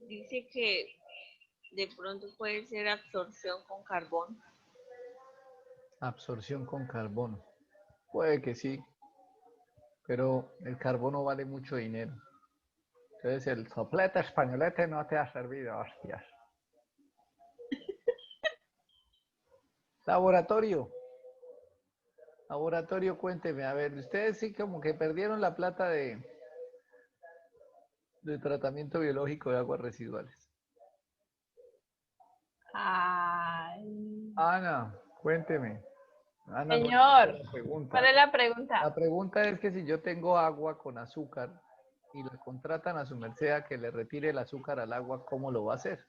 Dice que de pronto puede ser absorción con carbón. Absorción con carbono. Puede que sí, pero el carbono vale mucho dinero. Entonces el soplete españolete no te ha servido, hostias. Laboratorio. Laboratorio, cuénteme. A ver, ustedes sí como que perdieron la plata de tratamiento biológico de aguas residuales. Ay, Ana, cuénteme. Ana no escuchó señor, la ¿cuál pregunta. es la La pregunta? pregunta es que si yo tengo agua con azúcar y la contratan a su merced a que le retire el azúcar al agua, ¿cómo lo va a hacer?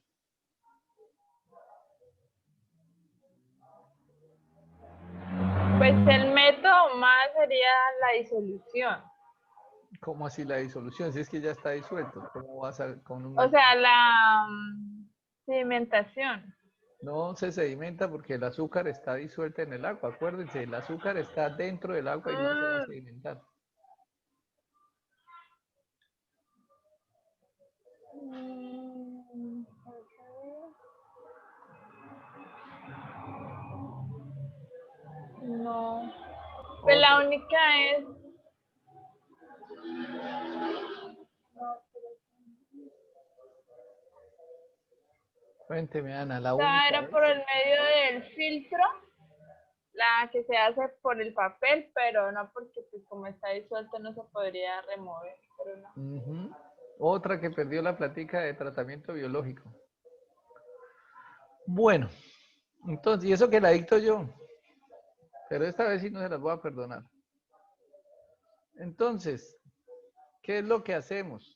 Pues el método más sería la disolución. ¿Cómo así la disolución? Si es que ya está disuelto, ¿cómo vas a con un O método? sea, la sedimentación. No se sedimenta porque el azúcar está disuelta en el agua. Acuérdense, el azúcar está dentro del agua y no se va a Mm, sedimentar. mm, no. Pues la Otra. única es. Cuénteme, Ana, la Esta única era por es. el medio del filtro, la que se hace por el papel, pero no porque pues como está disuelto no se podría remover, pero no. Ujú. Otra que perdió la platica de tratamiento biológico. Bueno, entonces, y eso que la dicto yo, pero esta vez sí no se las voy a perdonar. Entonces, ¿qué es lo que hacemos?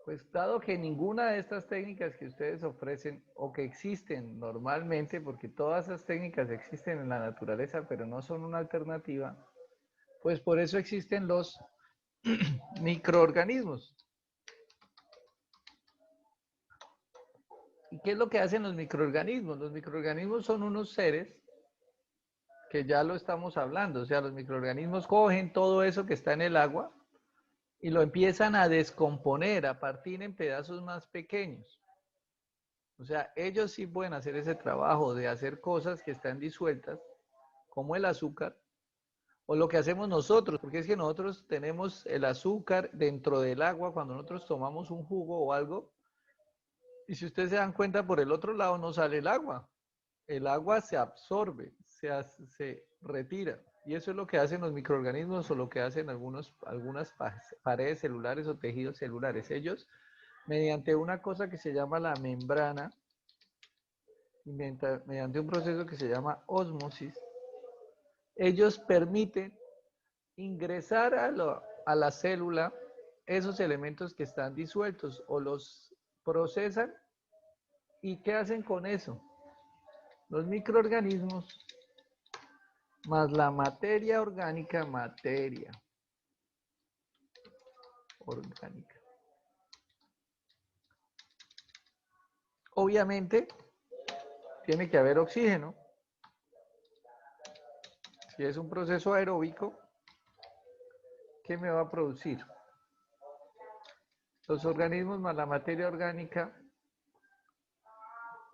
Pues dado que ninguna de estas técnicas que ustedes ofrecen o que existen normalmente, porque todas esas técnicas existen en la naturaleza, pero no son una alternativa, pues por eso existen los microorganismos. ¿Y qué es lo que hacen los microorganismos? Los microorganismos son unos seres que ya lo estamos hablando, o sea, los microorganismos cogen todo eso que está en el agua y lo empiezan a descomponer, a partir en pedazos más pequeños. O sea, ellos sí pueden hacer ese trabajo de hacer cosas que están disueltas, como el azúcar, o lo que hacemos nosotros, porque es que nosotros tenemos el azúcar dentro del agua cuando nosotros tomamos un jugo o algo, y si ustedes se dan cuenta, por el otro lado no sale el agua se absorbe, se retira. Y eso es lo que hacen los microorganismos o lo que hacen algunas paredes celulares o tejidos celulares. Ellos, mediante una cosa que se llama la membrana, mediante un proceso que se llama ósmosis, ellos permiten ingresar a la célula esos elementos que están disueltos o los procesan. ¿Y qué hacen con eso? Los microorganismos más la materia orgánica. Obviamente, tiene que haber oxígeno. Si es un proceso aeróbico, ¿qué me va a producir? Los organismos más la materia orgánica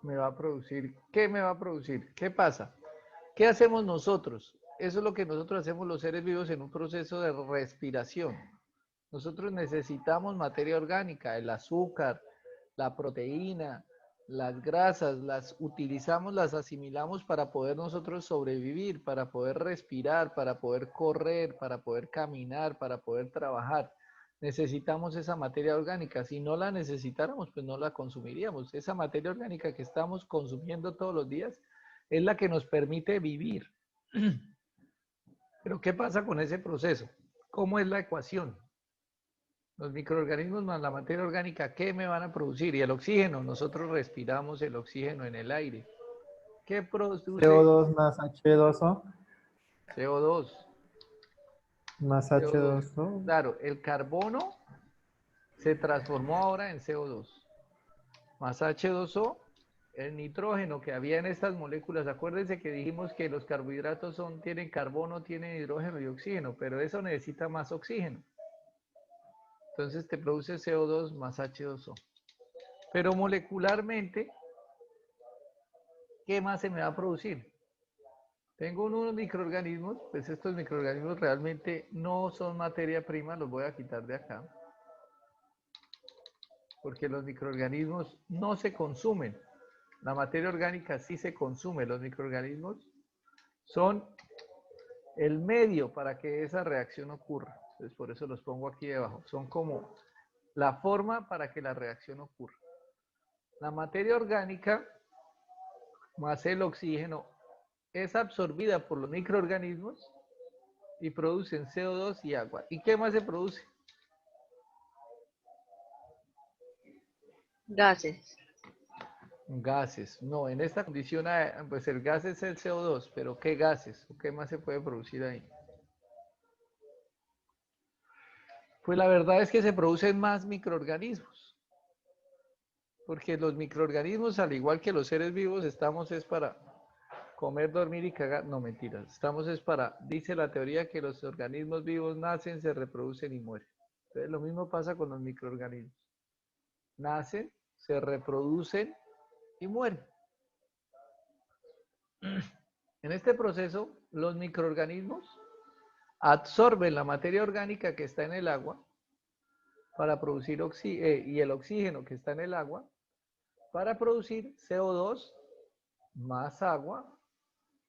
me va a producir. ¿Qué me va a producir? ¿Qué pasa? ¿Qué hacemos nosotros? Eso es lo que nosotros hacemos los seres vivos en un proceso de respiración. Nosotros necesitamos materia orgánica, el azúcar, la proteína, las grasas, las utilizamos, las asimilamos para poder nosotros sobrevivir, para poder respirar, para poder correr, para poder caminar, para poder trabajar. Necesitamos esa materia orgánica. Si no la necesitáramos, pues no la consumiríamos. Esa materia orgánica que estamos consumiendo todos los días es la que nos permite vivir. Pero ¿qué pasa con ese proceso? ¿Cómo es la ecuación? Los microorganismos más la materia orgánica, ¿qué me van a producir? Y el oxígeno, nosotros respiramos el oxígeno en el aire. ¿Qué produce CO2 más H2O CO2? más CO2. H2O. Claro, el carbono se transformó ahora en CO2, más H2O, el nitrógeno que había en estas moléculas. Acuérdense que dijimos que los carbohidratos tienen carbono, tienen hidrógeno y oxígeno, pero eso necesita más oxígeno. Entonces te produce CO2 más H2O. Pero molecularmente, ¿qué más se me va a producir? Tengo unos microorganismos, pues estos microorganismos realmente no son materia prima, los voy a quitar de acá, porque los microorganismos no se consumen. La materia orgánica sí se consume, los microorganismos son el medio para que esa reacción ocurra. Entonces por eso los pongo aquí debajo, son como la forma para que la reacción ocurra. La materia orgánica más el oxígeno es absorbida por los microorganismos y producen CO2 y agua. ¿Y qué más se produce? Gases. Gases. No, en esta condición, pues el gas es el CO2, pero ¿qué gases? ¿O qué más se puede producir ahí? Pues la verdad es que se producen más microorganismos, porque los microorganismos, al igual que los seres vivos, estamos es para comer, dormir y cagar. No, mentiras. Estamos es para, dice la teoría, que los organismos vivos nacen, se reproducen y mueren. Entonces lo mismo pasa con los microorganismos. Nacen, se reproducen y mueren. En este proceso, los microorganismos absorben la materia orgánica que está en el agua para producir y el oxígeno que está en el agua para producir CO2 más agua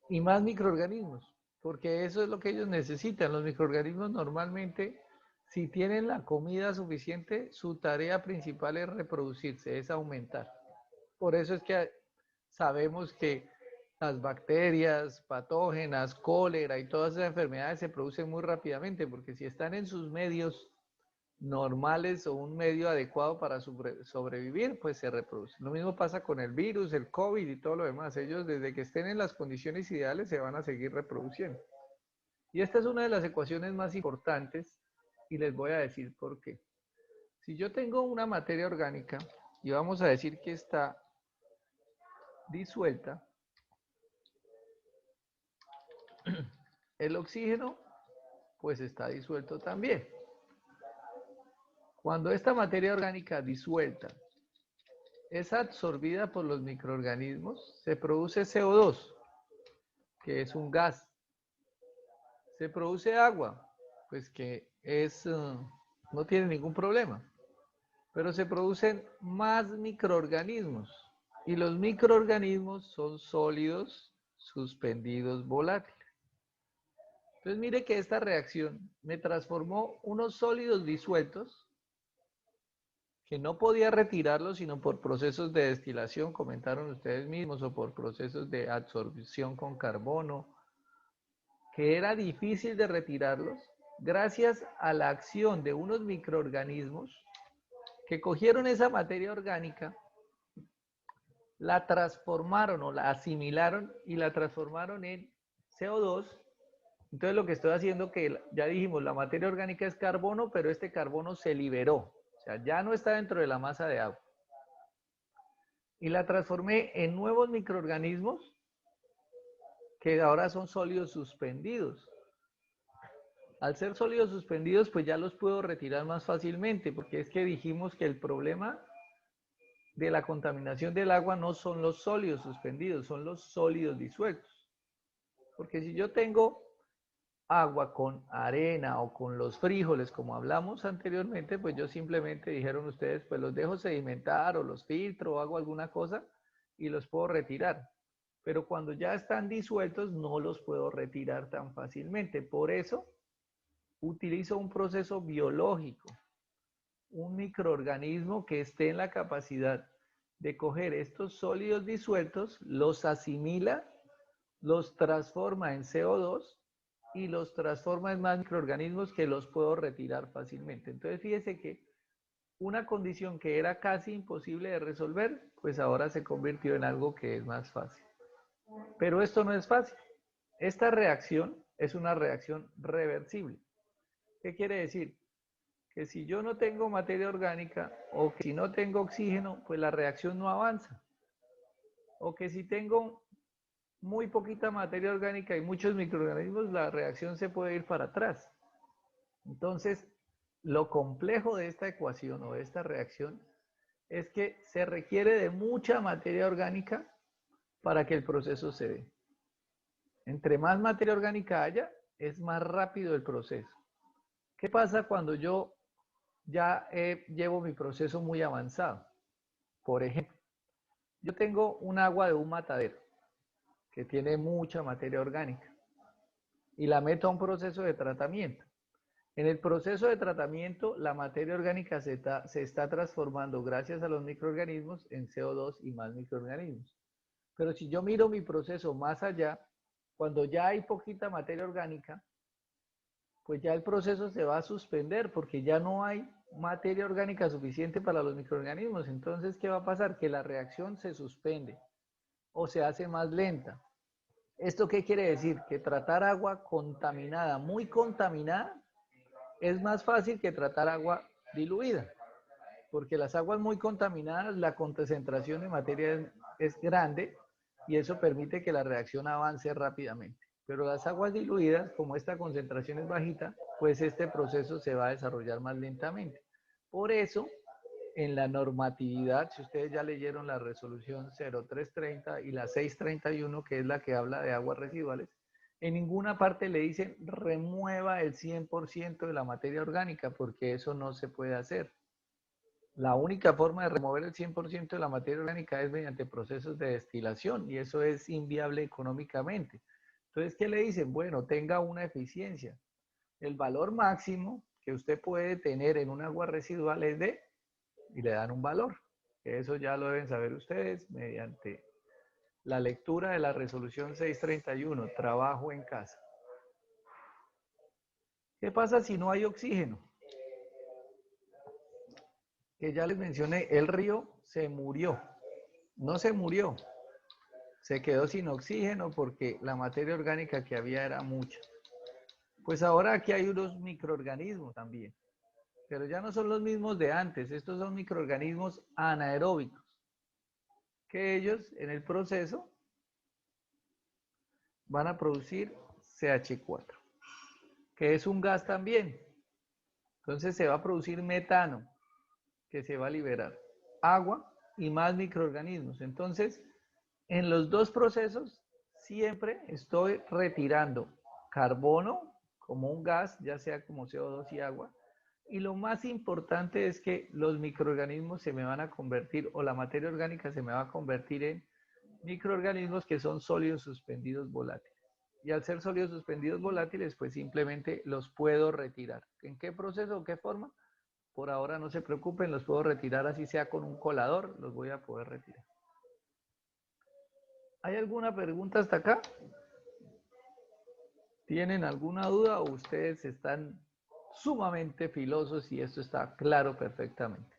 y más microorganismos, porque eso es lo que ellos necesitan. Los microorganismos normalmente, si tienen la comida suficiente, su tarea principal es reproducirse, es aumentar. Por eso es que sabemos que las bacterias patógenas, cólera y todas esas enfermedades se producen muy rápidamente, porque si están en sus medios normales o un medio adecuado para sobrevivir, pues se reproduce. Lo mismo pasa con el virus, el COVID y todo lo demás. Ellos desde que estén en las condiciones ideales se van a seguir reproduciendo. Y esta es una de las ecuaciones más importantes y les voy a decir por qué. Si yo tengo una materia orgánica y vamos a decir que está disuelta, el oxígeno pues está disuelto también. Cuando esta materia orgánica disuelta es absorbida por los microorganismos, se produce CO2, que es un gas. Se produce agua, pues que es, no tiene ningún problema. Pero se producen más microorganismos. Y los microorganismos son sólidos suspendidos volátiles. Entonces mire que esta reacción me transformó unos sólidos disueltos que no podía retirarlos sino por procesos de destilación, comentaron ustedes mismos, o por procesos de absorción con carbono, que era difícil de retirarlos, gracias a la acción de unos microorganismos que cogieron esa materia orgánica, la transformaron o la asimilaron y la transformaron en CO2. Entonces lo que estoy haciendo, que ya dijimos, la materia orgánica es carbono, pero este carbono se liberó. O sea, ya no está dentro de la masa de agua. Y la transformé en nuevos microorganismos que ahora son sólidos suspendidos. Al ser sólidos suspendidos, pues ya los puedo retirar más fácilmente, porque es que dijimos que el problema de la contaminación del agua no son los sólidos suspendidos, son los sólidos disueltos. Porque si yo tengo agua con arena o con los frijoles, como hablamos anteriormente, pues yo simplemente, dijeron ustedes, pues los dejo sedimentar o los filtro o hago alguna cosa y los puedo retirar. Pero cuando ya están disueltos no los puedo retirar tan fácilmente. Por eso utilizo un proceso biológico, un microorganismo que esté en la capacidad de coger estos sólidos disueltos, los asimila, los transforma en CO2 y los transforma en más microorganismos que los puedo retirar fácilmente. Entonces fíjese que una condición que era casi imposible de resolver, pues ahora se convirtió en algo que es más fácil. Pero esto no es fácil. Esta reacción es una reacción reversible. ¿Qué quiere decir? Que si yo no tengo materia orgánica o que si no tengo oxígeno, pues la reacción no avanza. O que si tengo muy poquita materia orgánica y muchos microorganismos, la reacción se puede ir para atrás. Entonces, lo complejo de esta ecuación o de esta reacción es que se requiere de mucha materia orgánica para que el proceso se dé. Entre más materia orgánica haya, es más rápido el proceso. ¿Qué pasa cuando yo ya llevo mi proceso muy avanzado? Por ejemplo, yo tengo un agua de un matadero que tiene mucha materia orgánica y la meto a un proceso de tratamiento. En el proceso de tratamiento, la materia orgánica se está transformando gracias a los microorganismos en CO2 y más microorganismos. Pero si yo miro mi proceso más allá, cuando ya hay poquita materia orgánica, pues ya el proceso se va a suspender porque ya no hay materia orgánica suficiente para los microorganismos. Entonces, ¿qué va a pasar? Que la reacción se suspende o se hace más lenta. ¿Esto qué quiere decir? Que tratar agua contaminada, muy contaminada, es más fácil que tratar agua diluida, porque las aguas muy contaminadas, la concentración de materia es grande y eso permite que la reacción avance rápidamente. Pero las aguas diluidas, como esta concentración es bajita, pues este proceso se va a desarrollar más lentamente. Por eso, en la normatividad, si ustedes ya leyeron la resolución 0330 y la 631, que es la que habla de aguas residuales, en ninguna parte le dicen remueva el 100% de la materia orgánica, porque eso no se puede hacer. La única forma de remover el 100% de la materia orgánica es mediante procesos de destilación y eso es inviable económicamente. Entonces, ¿qué le dicen? Bueno, tenga una eficiencia. El valor máximo que usted puede tener en un agua residual es de, y le dan un valor. Eso ya lo deben saber ustedes mediante la lectura de la resolución 631, trabajo en casa. ¿Qué pasa si no hay oxígeno? Que ya les mencioné, el río se murió. No se murió, se quedó sin oxígeno porque la materia orgánica que había era mucha. Pues ahora aquí hay unos microorganismos también, pero ya no son los mismos de antes. Estos son microorganismos anaeróbicos, que ellos en el proceso van a producir CH4, que es un gas también. Entonces se va a producir metano, que se va a liberar, agua y más microorganismos. Entonces, en los dos procesos siempre estoy retirando carbono como un gas, ya sea como CO2 y agua. Y lo más importante es que los microorganismos se me van a convertir, o la materia orgánica se me va a convertir en microorganismos que son sólidos suspendidos volátiles. Y al ser sólidos suspendidos volátiles, pues simplemente los puedo retirar. ¿En qué proceso o qué forma? Por ahora no se preocupen, los puedo retirar así sea con un colador, los voy a poder retirar. ¿Hay alguna pregunta hasta acá? ¿Tienen alguna duda o ustedes están sumamente filosos y esto está claro perfectamente?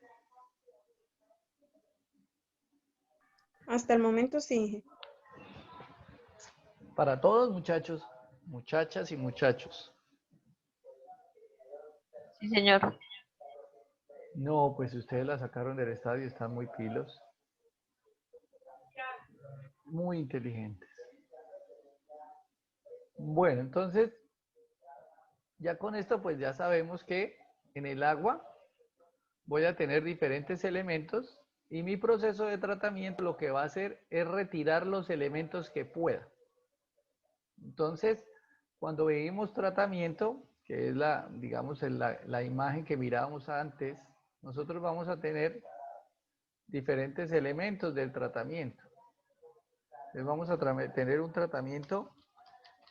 Hasta el momento sí. Para todos, muchachos, muchachas y muchachos. Sí, señor. No, pues ustedes la sacaron del estadio, están muy pilos. Muy inteligentes. Bueno, entonces, ya con esto pues ya sabemos que en el agua voy a tener diferentes elementos y mi proceso de tratamiento lo que va a hacer es retirar los elementos que pueda. Entonces, cuando veíamos tratamiento, que es la, digamos, la imagen que mirábamos antes, nosotros vamos a tener diferentes elementos del tratamiento. Entonces vamos a tener un tratamiento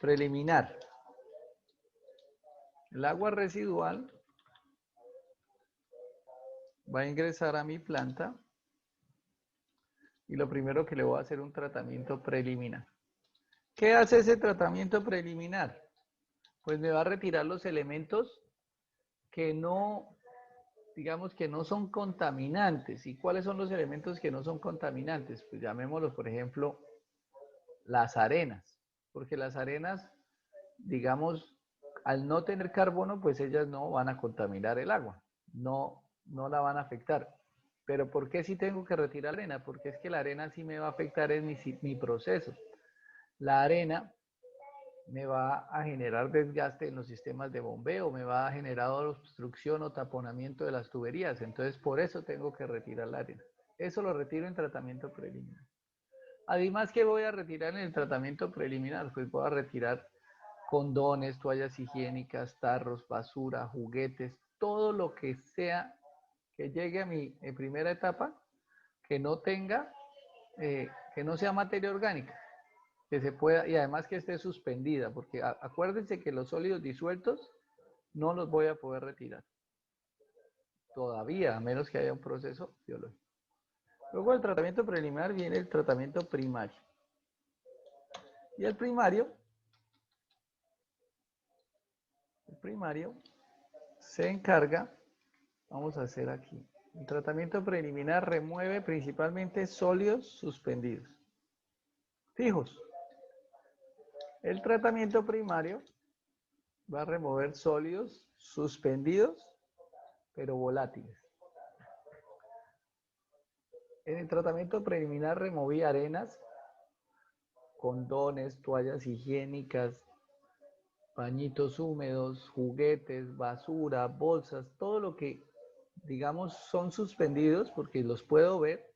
preliminar. El agua residual va a ingresar a mi planta y lo primero que le voy a hacer es un tratamiento preliminar. ¿Qué hace ese tratamiento preliminar? Pues me va a retirar los elementos que no, digamos que no son contaminantes. ¿Y cuáles son los elementos que no son contaminantes? Pues llamémoslos, por ejemplo, las arenas. Porque las arenas, digamos, al no tener carbono, pues ellas no van a contaminar el agua. No la van a afectar. Pero ¿por qué sí tengo que retirar la arena? Porque es que la arena sí me va a afectar en mi proceso. La arena me va a generar desgaste en los sistemas de bombeo, me va a generar obstrucción o taponamiento de las tuberías. Entonces, por eso tengo que retirar la arena. Eso lo retiro en tratamiento preliminar. Además, ¿qué voy a retirar en el tratamiento preliminar? Pues voy a retirar condones, toallas higiénicas, tarros, basura, juguetes, todo lo que sea que llegue a mi primera etapa, que no tenga, que no sea materia orgánica, que se pueda, y además que esté suspendida, porque acuérdense que los sólidos disueltos no los voy a poder retirar todavía, a menos que haya un proceso biológico. Luego del tratamiento preliminar viene el tratamiento primario. Y el primario se encarga, vamos a hacer aquí, el tratamiento preliminar remueve principalmente sólidos suspendidos, fijos. El tratamiento primario va a remover sólidos suspendidos, pero volátiles. En el tratamiento preliminar removí arenas, condones, toallas higiénicas, pañitos húmedos, juguetes, basura, bolsas, todo lo que, digamos, son suspendidos, porque los puedo ver,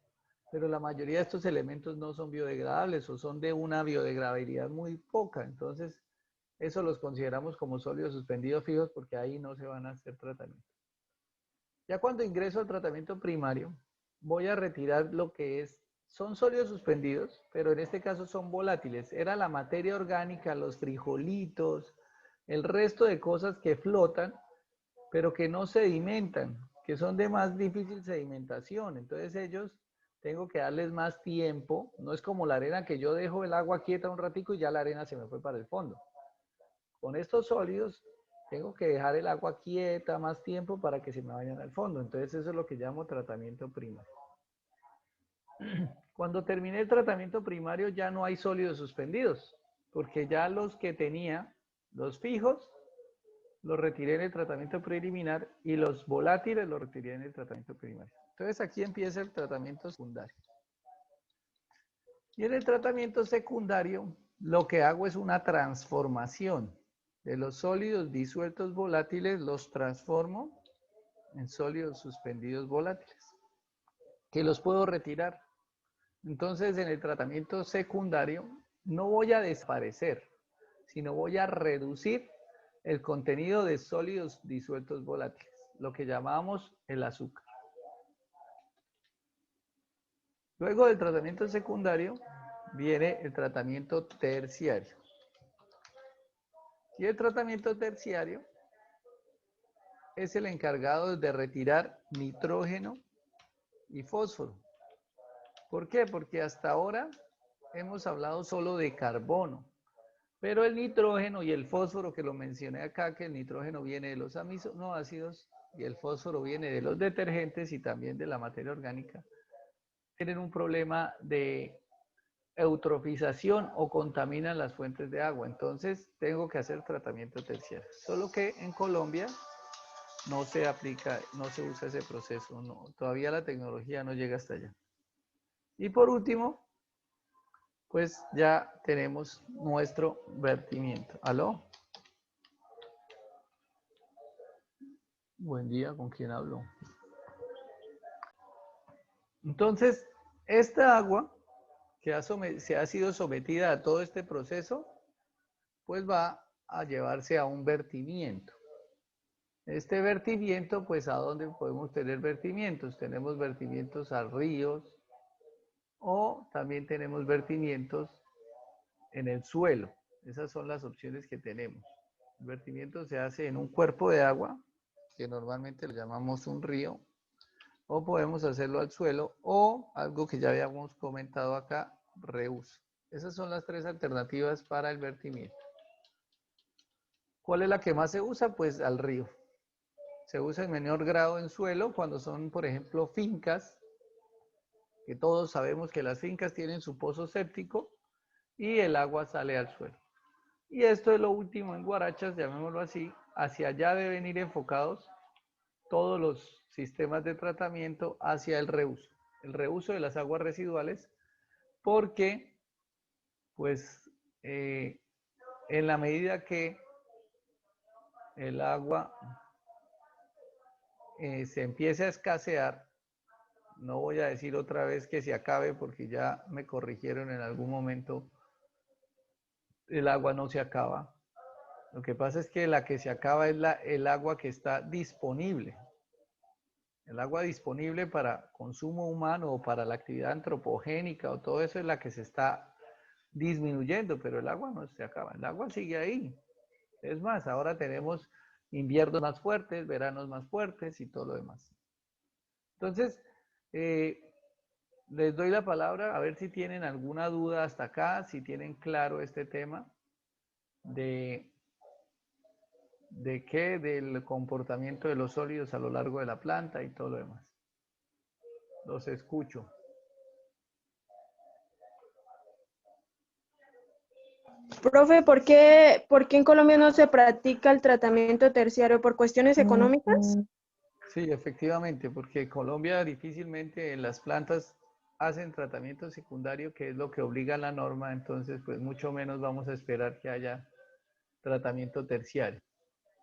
pero la mayoría de estos elementos no son biodegradables o son de una biodegradabilidad muy poca. Entonces, eso los consideramos como sólidos suspendidos fijos porque ahí no se van a hacer tratamientos. Ya cuando ingreso al tratamiento primario, voy a retirar lo que son sólidos suspendidos, pero en este caso son volátiles. Era la materia orgánica, los frijolitos, el resto de cosas que flotan, pero que no sedimentan, que son de más difícil sedimentación. Entonces ellos tengo que darles más tiempo. No es como la arena que yo dejo el agua quieta un ratico y ya la arena se me fue para el fondo. Con estos sólidos tengo que dejar el agua quieta más tiempo para que se me vayan al fondo. Entonces eso es lo que llamo tratamiento primario. Cuando terminé el tratamiento primario ya no hay sólidos suspendidos, porque ya los que tenía, los fijos, los retiré en el tratamiento preliminar y los volátiles los retiré en el tratamiento primario. Entonces aquí empieza el tratamiento secundario. Y en el tratamiento secundario lo que hago es una transformación de los sólidos disueltos volátiles, los transformo en sólidos suspendidos volátiles, que los puedo retirar. Entonces en el tratamiento secundario no voy a desaparecer, sino voy a reducir el contenido de sólidos disueltos volátiles, lo que llamamos el azúcar. Luego del tratamiento secundario viene el tratamiento terciario. Y el tratamiento terciario es el encargado de retirar nitrógeno y fósforo. ¿Por qué? Porque hasta ahora hemos hablado solo de carbono. Pero el nitrógeno y el fósforo, que lo mencioné acá, que el nitrógeno viene de los aminoácidos y el fósforo viene de los detergentes y también de la materia orgánica, tienen un problema de eutrofización o contaminan las fuentes de agua. Entonces, tengo que hacer tratamiento terciario. Solo que en Colombia no se aplica, no se usa ese proceso. No, todavía la tecnología no llega hasta allá. Y por último, pues ya tenemos nuestro vertimiento. ¿Aló? Buen día, ¿con quién hablo? Entonces, esta agua que se ha sido sometida a todo este proceso, pues va a llevarse a un vertimiento. Este vertimiento, pues ¿a dónde podemos tener vertimientos? Tenemos vertimientos a ríos o también tenemos vertimientos en el suelo. Esas son las opciones que tenemos. El vertimiento se hace en un cuerpo de agua, que normalmente lo llamamos un río, o podemos hacerlo al suelo, o algo que ya habíamos comentado acá, reuso. Esas son las tres alternativas para el vertimiento. ¿Cuál es la que más se usa? Pues al río. Se usa en menor grado en suelo cuando son, por ejemplo, fincas, que todos sabemos que las fincas tienen su pozo séptico y el agua sale al suelo. Y esto es lo último en guarachas, llamémoslo así. Hacia allá deben ir enfocados todos los sistemas de tratamiento hacia el reuso de las aguas residuales, porque pues en la medida que el agua se empiece a escasear, no voy a decir otra vez que se acabe porque ya me corrigieron en algún momento, el agua no se acaba. Lo que pasa es que la que se acaba es el agua que está disponible. El agua disponible para consumo humano o para la actividad antropogénica o todo eso es la que se está disminuyendo, pero el agua no se acaba, el agua sigue ahí. Es más, ahora tenemos inviernos más fuertes, veranos más fuertes y todo lo demás. Entonces, les doy la palabra a ver si tienen alguna duda hasta acá, si tienen claro este tema de qué, del comportamiento de los sólidos a lo largo de la planta y todo lo demás. Los escucho. Profe, ¿por qué en Colombia no se practica el tratamiento terciario? ¿Por cuestiones económicas? Sí, efectivamente, porque Colombia difícilmente en las plantas hacen tratamiento secundario, que es lo que obliga la norma, entonces pues mucho menos vamos a esperar que haya tratamiento terciario.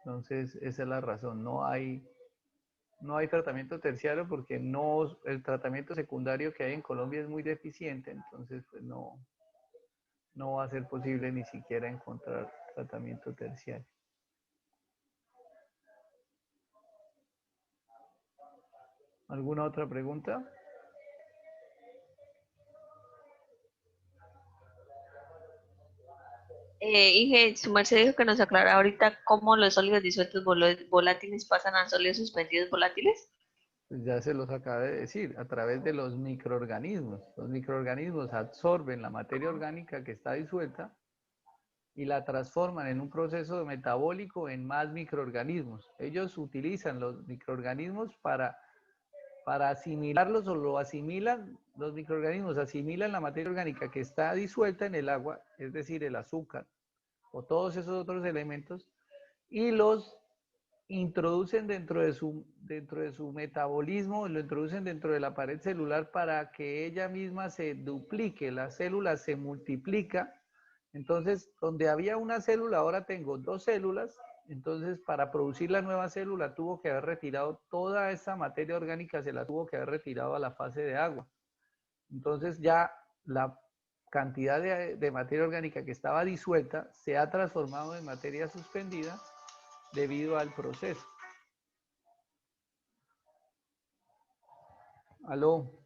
Entonces, esa es la razón, no hay tratamiento terciario porque el tratamiento secundario que hay en Colombia es muy deficiente, entonces pues no va a ser posible ni siquiera encontrar tratamiento terciario. ¿Alguna otra pregunta? Inge, su merced dijo que nos aclara ahorita cómo los sólidos disueltos volátiles pasan a sólidos suspendidos volátiles. Pues ya se los acabé de decir, a través de los microorganismos. Los microorganismos absorben la materia orgánica que está disuelta y la transforman en un proceso metabólico en más microorganismos. Ellos utilizan los microorganismos para asimilarlos o lo asimilan, los microorganismos asimilan la materia orgánica que está disuelta en el agua, es decir, el azúcar o todos esos otros elementos, y los introducen dentro de su metabolismo, lo introducen dentro de la pared celular para que ella misma se duplique, la célula se multiplica. Entonces, donde había una célula, ahora tengo dos células. Entonces, para producir la nueva célula tuvo que haber retirado toda esa materia orgánica, se la tuvo que haber retirado a la fase de agua. Entonces, ya la cantidad de materia orgánica que estaba disuelta se ha transformado en materia suspendida debido al proceso. ¿Aló?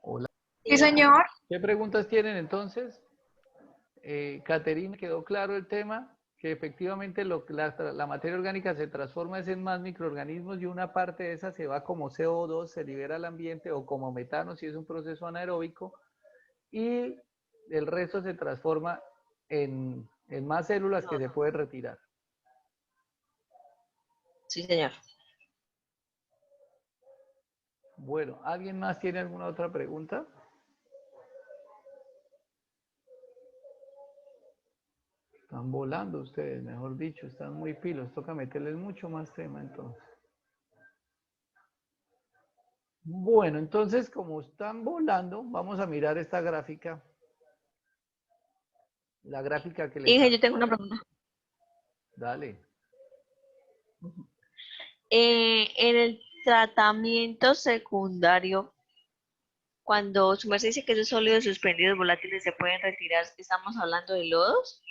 Hola. Sí, señor. ¿Qué preguntas tienen entonces? Caterina, ¿quedó claro el tema? Que efectivamente la materia orgánica se transforma en más microorganismos y una parte de esa se va como CO2, se libera al ambiente o como metano si es un proceso anaeróbico y el resto se transforma en más células que se pueden retirar. Sí, señor. Bueno, ¿alguien más tiene alguna otra pregunta? Están volando ustedes, mejor dicho, están muy pilos. Toca meterles mucho más tema entonces. Bueno, entonces como están volando, vamos a mirar esta gráfica. La gráfica que les... Inge, yo tengo una pregunta. Dale. En el tratamiento secundario, cuando su merced dice que esos sólidos suspendidos volátiles se pueden retirar, ¿estamos hablando de lodos?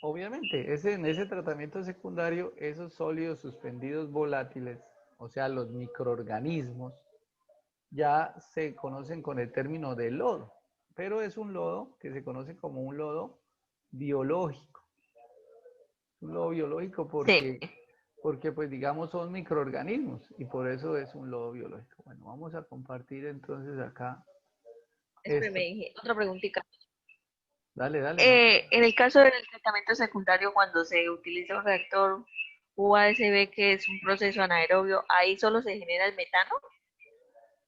Obviamente, en ese tratamiento secundario, esos sólidos suspendidos volátiles, o sea, los microorganismos, ya se conocen con el término de lodo, pero es un lodo que se conoce como un lodo biológico. Un lodo biológico Sí. porque pues digamos son microorganismos y por eso es un lodo biológico. Bueno, vamos a compartir entonces acá. Espérame, Inge, otra preguntita. Dale, no. En el caso del tratamiento secundario, cuando se utiliza un reactor UASB, que es un proceso anaerobio, ¿ahí solo se genera el metano?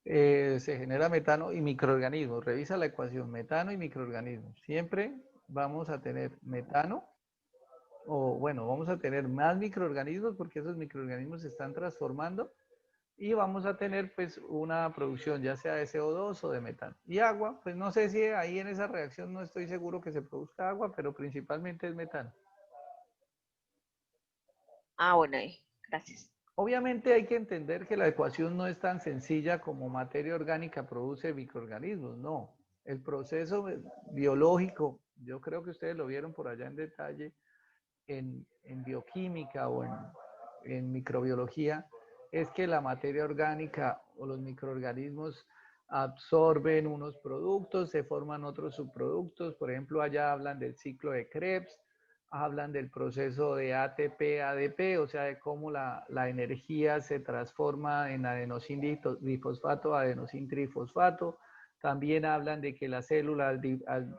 Se genera metano y microorganismos. Revisa la ecuación, metano y microorganismos. Siempre vamos a tener metano, o bueno, vamos a tener más microorganismos porque esos microorganismos se están transformando, y vamos a tener pues una producción ya sea de CO2 o de metano. Y agua, pues no sé si ahí en esa reacción no estoy seguro que se produzca agua, pero principalmente es metano. Ah, bueno, ahí. Gracias. Obviamente hay que entender que la ecuación no es tan sencilla como materia orgánica produce microorganismos, no. El proceso biológico, yo creo que ustedes lo vieron por allá en detalle en bioquímica o en microbiología, es que la materia orgánica o los microorganismos absorben unos productos, se forman otros subproductos, por ejemplo, allá hablan del ciclo de Krebs, hablan del proceso de ATP, ADP, o sea, de cómo la energía se transforma en adenosin difosfato, adenosin trifosfato. También hablan de que la célula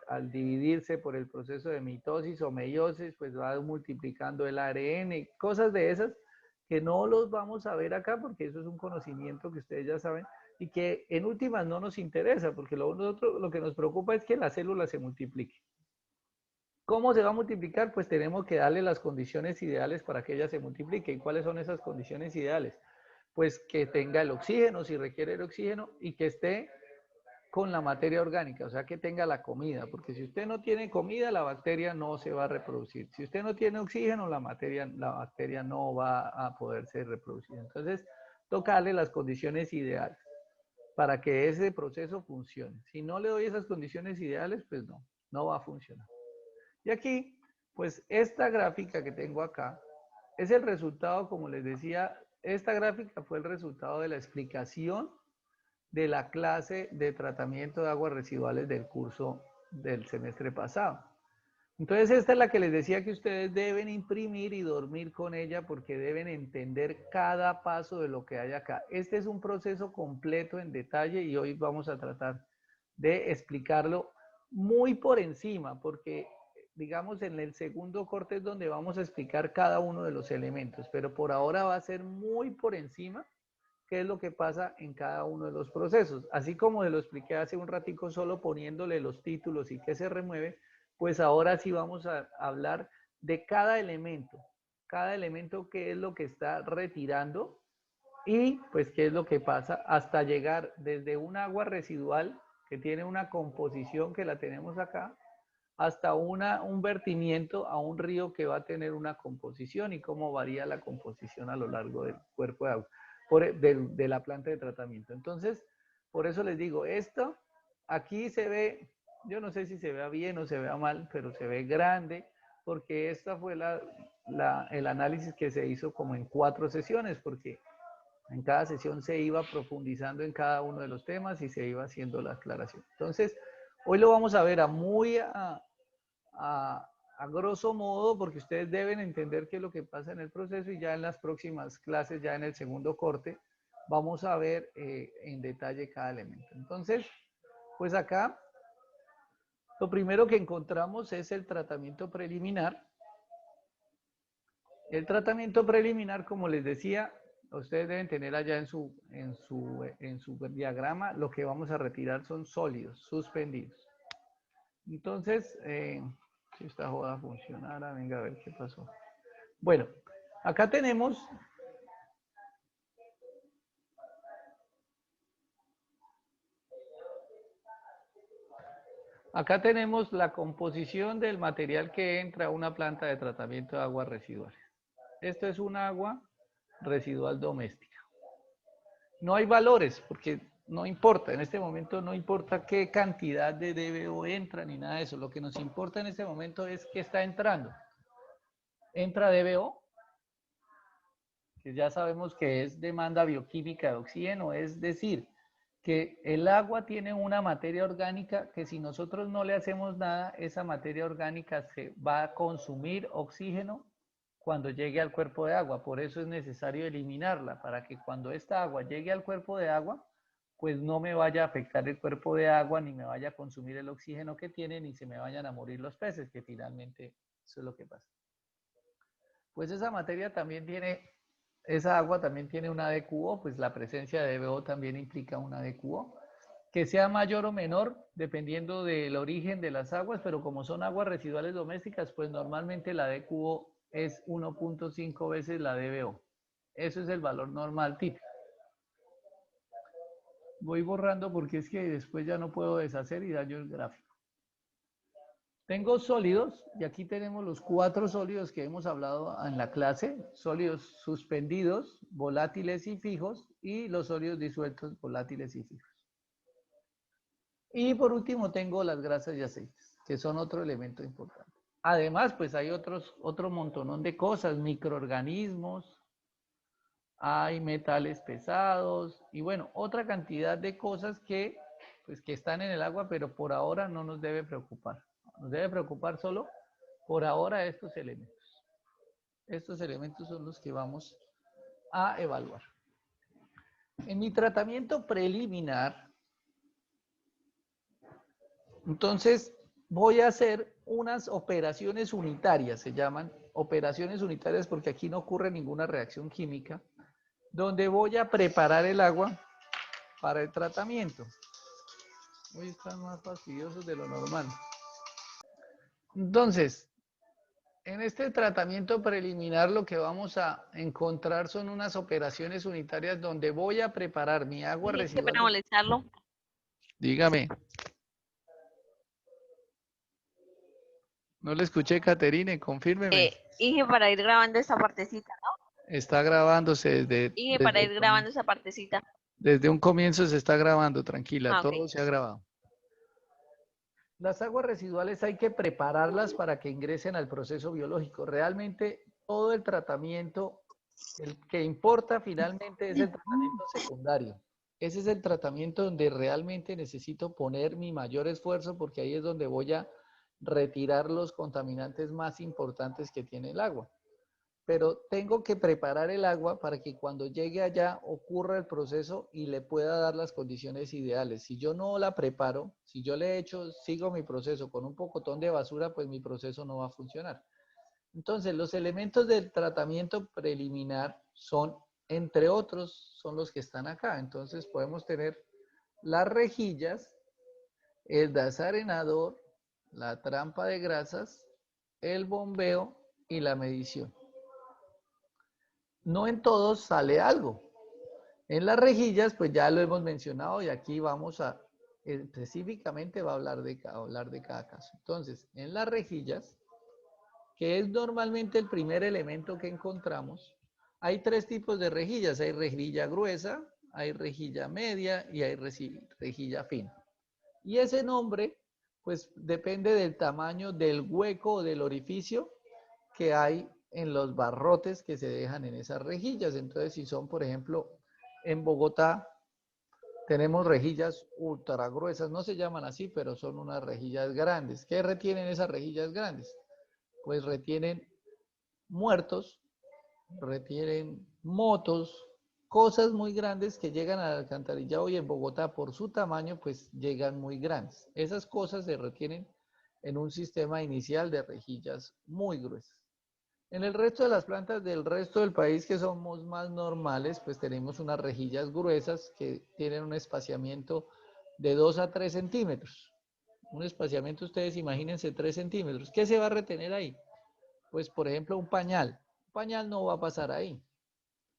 al dividirse por el proceso de mitosis o meiosis, pues va multiplicando el ARN, cosas de esas que no los vamos a ver acá porque eso es un conocimiento que ustedes ya saben y que en últimas no nos interesa porque lo que nos preocupa es que la célula se multiplique. ¿Cómo se va a multiplicar? Pues tenemos que darle las condiciones ideales para que ella se multiplique. ¿Y cuáles son esas condiciones ideales? Pues que tenga el oxígeno, si requiere el oxígeno, y que esté con la materia orgánica, o sea, que tenga la comida, porque si usted no tiene comida, la bacteria no se va a reproducir. Si usted no tiene oxígeno, la bacteria no va a poderse reproducir. Entonces, tocarle las condiciones ideales para que ese proceso funcione. Si no le doy esas condiciones ideales, pues no va a funcionar. Y aquí, pues esta gráfica que tengo acá es el resultado, como les decía, esta gráfica fue el resultado de la explicación de la clase de tratamiento de aguas residuales del curso del semestre pasado. Entonces esta es la que les decía que ustedes deben imprimir y dormir con ella porque deben entender cada paso de lo que hay acá. Este es un proceso completo en detalle y hoy vamos a tratar de explicarlo muy por encima porque digamos en el segundo corte es donde vamos a explicar cada uno de los elementos, pero por ahora va a ser muy por encima qué es lo que pasa en cada uno de los procesos. Así como se lo expliqué hace un ratico solo poniéndole los títulos y qué se remueve, pues ahora sí vamos a hablar de cada elemento qué es lo que está retirando y pues qué es lo que pasa hasta llegar desde un agua residual que tiene una composición que la tenemos acá, hasta un vertimiento a un río que va a tener una composición y cómo varía la composición a lo largo del cuerpo de agua, de la planta de tratamiento. Entonces, por eso les digo, esto aquí se ve, yo no sé si se vea bien o se vea mal, pero se ve grande, porque esta fue el análisis que se hizo como en 4 sesiones, porque en cada sesión se iba profundizando en cada uno de los temas y se iba haciendo la aclaración. Entonces, hoy lo vamos a ver a grosso modo, porque ustedes deben entender qué es lo que pasa en el proceso y ya en las próximas clases, ya en el segundo corte, vamos a ver en detalle cada elemento. Entonces, pues acá, lo primero que encontramos es el tratamiento preliminar. El tratamiento preliminar, como les decía, ustedes deben tener allá en su diagrama, lo que vamos a retirar son sólidos, suspendidos. Entonces, si esta joda funcionara, venga a ver qué pasó. Bueno, acá tenemos la composición del material que entra a una planta de tratamiento de aguas residuales. Esto es un agua residual doméstica. No hay valores porque no importa, en este momento no importa qué cantidad de DBO entra ni nada de eso. Lo que nos importa en este momento es qué está entrando. Entra DBO, que ya sabemos que es demanda bioquímica de oxígeno, es decir, que el agua tiene una materia orgánica que si nosotros no le hacemos nada, esa materia orgánica se va a consumir oxígeno cuando llegue al cuerpo de agua. Por eso es necesario eliminarla, para que cuando esta agua llegue al cuerpo de agua, pues no me vaya a afectar el cuerpo de agua, ni me vaya a consumir el oxígeno que tiene, ni se me vayan a morir los peces, que finalmente eso es lo que pasa. Pues esa materia también tiene, esa agua también tiene una DQO, pues la presencia de DBO también implica una DQO, que sea mayor o menor dependiendo del origen de las aguas, pero como son aguas residuales domésticas, pues normalmente la DQO es 1.5 veces la DBO. Eso es el valor normal típico. Voy borrando porque es que después ya no puedo deshacer y daño el gráfico. Tengo sólidos y aquí tenemos los 4 sólidos que hemos hablado en la clase. Sólidos suspendidos, volátiles y fijos y los sólidos disueltos, volátiles y fijos. Y por último tengo las grasas y aceites, que son otro elemento importante. Además, pues hay otro montonón de cosas, microorganismos, hay metales pesados y bueno, otra cantidad de cosas que, pues, que están en el agua, pero por ahora no nos debe preocupar. Nos debe preocupar solo por ahora estos elementos. Estos elementos son los que vamos a evaluar. En mi tratamiento preliminar, entonces voy a hacer unas operaciones unitarias, se llaman operaciones unitarias porque aquí no ocurre ninguna reacción química, donde voy a preparar el agua para el tratamiento. Hoy están más fastidiosos de lo normal. Entonces, en este tratamiento preliminar lo que vamos a encontrar son unas operaciones unitarias donde voy a preparar mi agua Dije que residual. para molestarlo. Dígame. No le escuché, Caterine, confírmeme. Dije para ir grabando esta partecita, ¿no? Está grabándose Dije para ir grabando esa partecita. desde un comienzo se está grabando, tranquila, Ah, ok. todo se ha grabado. Las aguas residuales hay que prepararlas para que ingresen al proceso biológico. Realmente todo el tratamiento, el que importa finalmente es el tratamiento secundario. Ese es el tratamiento donde realmente necesito poner mi mayor esfuerzo porque ahí es donde voy a retirar los contaminantes más importantes que tiene el agua. Pero tengo que preparar el agua para que cuando llegue allá ocurra el proceso y le pueda dar las condiciones ideales. Si yo no la preparo, si yo le echo, sigo mi proceso con un pocotón de basura, pues mi proceso no va a funcionar. Entonces, los elementos del tratamiento preliminar son, entre otros, son los que están acá. Entonces, podemos tener las rejillas, el desarenador, la trampa de grasas, el bombeo y la medición. No en todos sale algo. En las rejillas, pues ya lo hemos mencionado y aquí vamos a, específicamente va a hablar de cada caso. Entonces, en las rejillas, que es normalmente el primer elemento que encontramos, hay 3 tipos de rejillas. Hay rejilla gruesa, hay rejilla media y hay rejilla fina. Y ese nombre, pues depende del tamaño del hueco o del orificio que hay en los barrotes que se dejan en esas rejillas. Entonces, si son, por ejemplo, en Bogotá, tenemos rejillas ultra gruesas, no se llaman así, pero son unas rejillas grandes. ¿Qué retienen esas rejillas grandes? Pues retienen muertos, retienen motos, cosas muy grandes que llegan al alcantarillado y en Bogotá por su tamaño pues llegan muy grandes. Esas cosas se retienen en un sistema inicial de rejillas muy gruesas. En el resto de las plantas del resto del país que somos más normales, pues tenemos unas rejillas gruesas que tienen un espaciamiento de 2 a 3 centímetros. Un espaciamiento, ustedes imagínense 3 centímetros. ¿Qué se va a retener ahí? Pues, por ejemplo, un pañal. Un pañal no va a pasar ahí.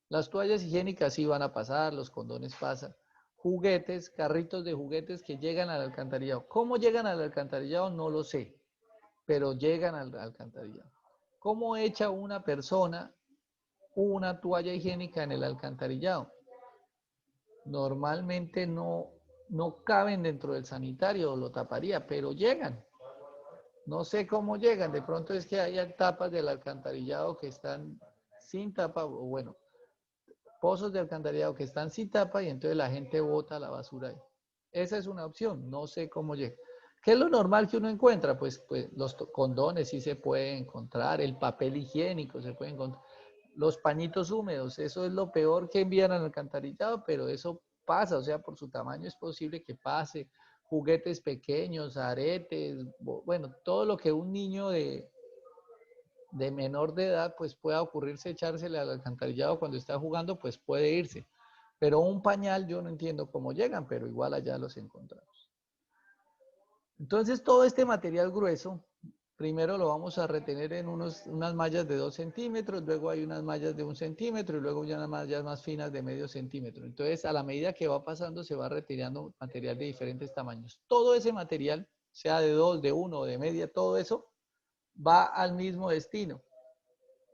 Las toallas higiénicas sí van a pasar, los condones pasan. Juguetes, carritos de juguetes que llegan al alcantarillado. ¿Cómo llegan al alcantarillado? No lo sé, pero llegan al alcantarillado. ¿Cómo echa una persona una toalla higiénica en el alcantarillado? Normalmente no caben dentro del sanitario, lo taparía, pero llegan. No sé cómo llegan, de pronto es que hay tapas del alcantarillado que están sin tapa, o bueno, pozos de alcantarillado que están sin tapa y entonces la gente bota la basura ahí. Esa es una opción, no sé cómo llega. ¿Qué es lo normal que uno encuentra? Pues los condones sí se pueden encontrar, el papel higiénico se puede encontrar, los pañitos húmedos, eso es lo peor que envían al alcantarillado, pero eso pasa, o sea, por su tamaño es posible que pase. Juguetes pequeños, aretes, bueno, todo lo que un niño de menor de edad pues pueda ocurrirse echársele al alcantarillado cuando está jugando, pues puede irse. Pero un pañal yo no entiendo cómo llegan, pero igual allá los encontramos. Entonces todo este material grueso primero lo vamos a retener en unas mallas de 2 centímetros, luego hay unas mallas de 1 centímetro y luego ya unas mallas más finas de medio centímetro. Entonces, a la medida que va pasando, se va retirando material de diferentes tamaños. Todo ese material, sea de 2, de 1 o de media, todo eso va al mismo destino.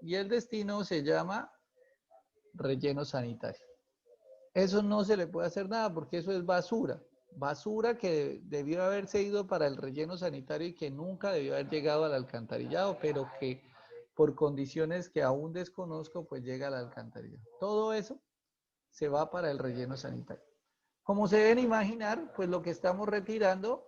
Y el destino se llama relleno sanitario. Eso no se le puede hacer nada porque eso es basura. Basura que debió haberse ido para el relleno sanitario y que nunca debió haber llegado al alcantarillado, pero que por condiciones que aún desconozco, pues llega al alcantarillado. Todo eso se va para el relleno sanitario. Como se deben imaginar, pues lo que estamos retirando